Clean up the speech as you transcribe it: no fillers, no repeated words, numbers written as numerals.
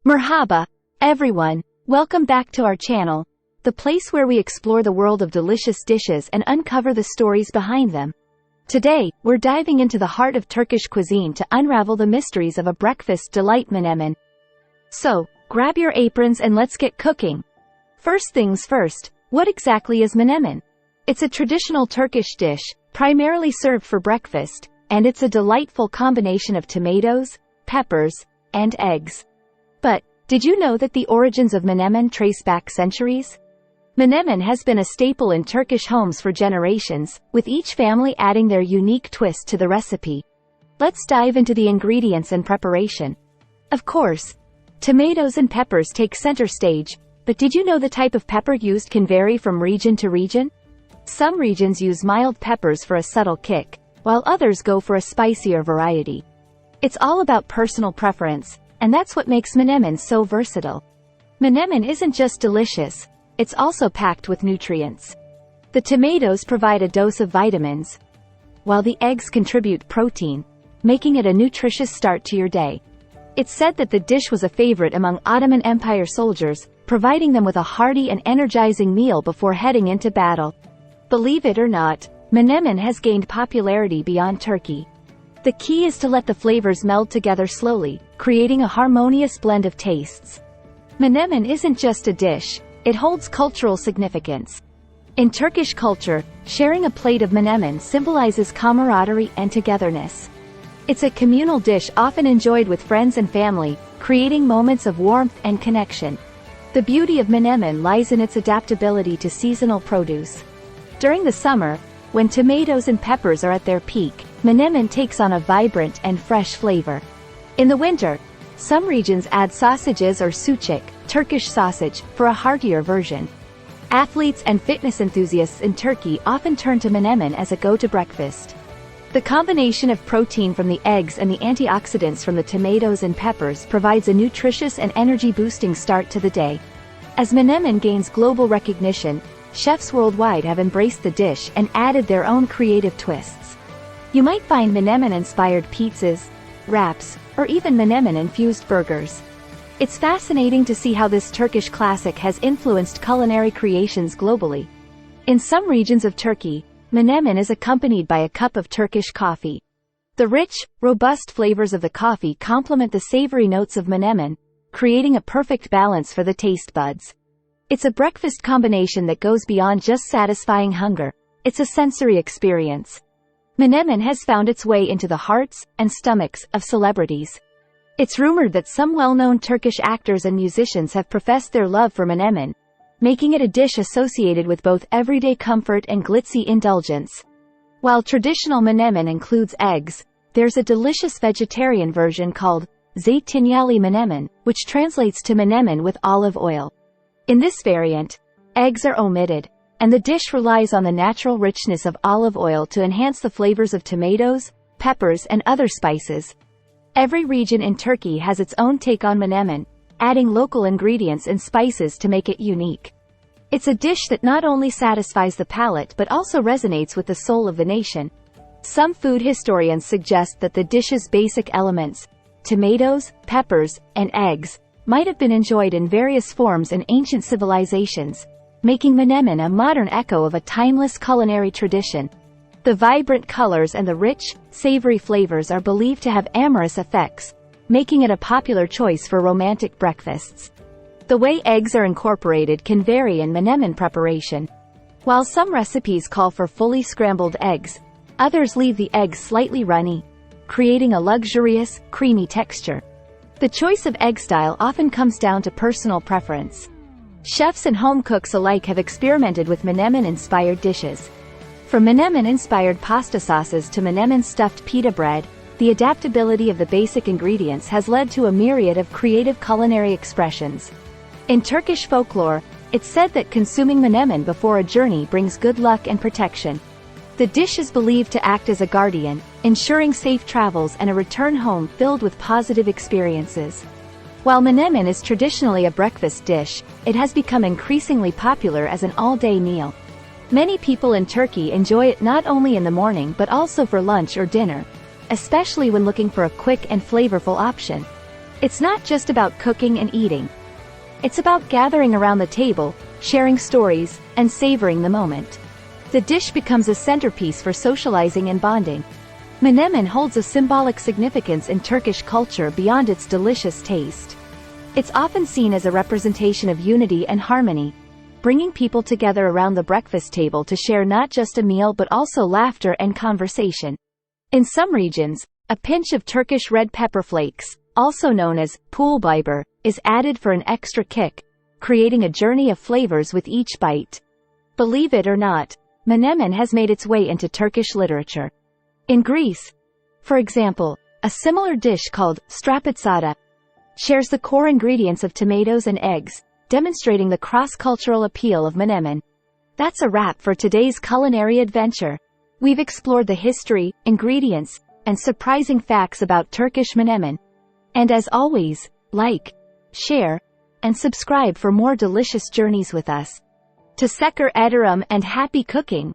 Merhaba, everyone. Welcome back to our channel, the place where we explore the world of delicious dishes and uncover the stories behind them. Today, we're diving into the heart of Turkish cuisine to unravel the mysteries of a breakfast delight menemen. So, grab your aprons and let's get cooking. First things first, what exactly is menemen? It's a traditional Turkish dish, primarily served for breakfast, and it's a delightful combination of tomatoes, peppers, and eggs. But, did you know that the origins of menemen trace back centuries? Menemen has been a staple in Turkish homes for generations, with each family adding their unique twist to the recipe. Let's dive into the ingredients and preparation. Of course, tomatoes and peppers take center stage, but did you know the type of pepper used can vary from region to region? Some regions use mild peppers for a subtle kick, while others go for a spicier variety. It's all about personal preference, and that's what makes menemen so versatile. Menemen isn't just delicious, it's also packed with nutrients. The tomatoes provide a dose of vitamins, while the eggs contribute protein, making it a nutritious start to your day. It's said that the dish was a favorite among Ottoman Empire soldiers, providing them with a hearty and energizing meal before heading into battle. Believe it or not, menemen has gained popularity beyond Turkey. The key is to let the flavors meld together slowly, creating a harmonious blend of tastes. Menemen isn't just a dish, it holds cultural significance. In Turkish culture, sharing a plate of menemen symbolizes camaraderie and togetherness. It's a communal dish often enjoyed with friends and family, creating moments of warmth and connection. The beauty of menemen lies in its adaptability to seasonal produce. During the summer, when tomatoes and peppers are at their peak, menemen takes on a vibrant and fresh flavor. In the winter, some regions add sausages or sucuk, Turkish sausage, for a heartier version. Athletes and fitness enthusiasts in Turkey often turn to menemen as a go-to breakfast. The combination of protein from the eggs and the antioxidants from the tomatoes and peppers provides a nutritious and energy-boosting start to the day. As menemen gains global recognition, chefs worldwide have embraced the dish and added their own creative twists. You might find menemen-inspired pizzas, wraps, or even menemen-infused burgers. It's fascinating to see how this Turkish classic has influenced culinary creations globally. In some regions of Turkey, menemen is accompanied by a cup of Turkish coffee. The rich, robust flavors of the coffee complement the savory notes of menemen, creating a perfect balance for the taste buds. It's a breakfast combination that goes beyond just satisfying hunger. It's a sensory experience. Menemen has found its way into the hearts and stomachs of celebrities. It's rumored that some well-known Turkish actors and musicians have professed their love for menemen, making it a dish associated with both everyday comfort and glitzy indulgence. While traditional menemen includes eggs, there's a delicious vegetarian version called zeytinyağlı menemen, which translates to menemen with olive oil. In this variant, eggs are omitted, and the dish relies on the natural richness of olive oil to enhance the flavors of tomatoes, peppers, and other spices. Every region in Turkey has its own take on menemen, adding local ingredients and spices to make it unique. It's a dish that not only satisfies the palate but also resonates with the soul of the nation. Some food historians suggest that the dish's basic elements, tomatoes, peppers, and eggs, might have been enjoyed in various forms in ancient civilizations, making menemen a modern echo of a timeless culinary tradition. The vibrant colors and the rich, savory flavors are believed to have amorous effects, making it a popular choice for romantic breakfasts. The way eggs are incorporated can vary in menemen preparation. While some recipes call for fully scrambled eggs, others leave the eggs slightly runny, creating a luxurious, creamy texture. The choice of egg style often comes down to personal preference. Chefs and home cooks alike have experimented with menemen-inspired dishes. From menemen-inspired pasta sauces to menemen-stuffed pita bread, the adaptability of the basic ingredients has led to a myriad of creative culinary expressions. In Turkish folklore, it's said that consuming menemen before a journey brings good luck and protection. The dish is believed to act as a guardian, ensuring safe travels and a return home filled with positive experiences. While menemen is traditionally a breakfast dish, it has become increasingly popular as an all-day meal. Many people in Turkey enjoy it not only in the morning but also for lunch or dinner, especially when looking for a quick and flavorful option. It's not just about cooking and eating. It's about gathering around the table, sharing stories, and savoring the moment. The dish becomes a centerpiece for socializing and bonding. Menemen holds a symbolic significance in Turkish culture beyond its delicious taste. It's often seen as a representation of unity and harmony, bringing people together around the breakfast table to share not just a meal but also laughter and conversation. In some regions, a pinch of Turkish red pepper flakes, also known as pul biber, is added for an extra kick, creating a journey of flavors with each bite. Believe it or not, menemen has made its way into Turkish literature. In Greece, for example, a similar dish called strapatsada shares the core ingredients of tomatoes and eggs, demonstrating the cross-cultural appeal of menemen. That's a wrap for today's culinary adventure. We've explored the history, ingredients, and surprising facts about Turkish menemen. And as always, like, share, and subscribe for more delicious journeys with us. Teşekkür ederim and happy cooking!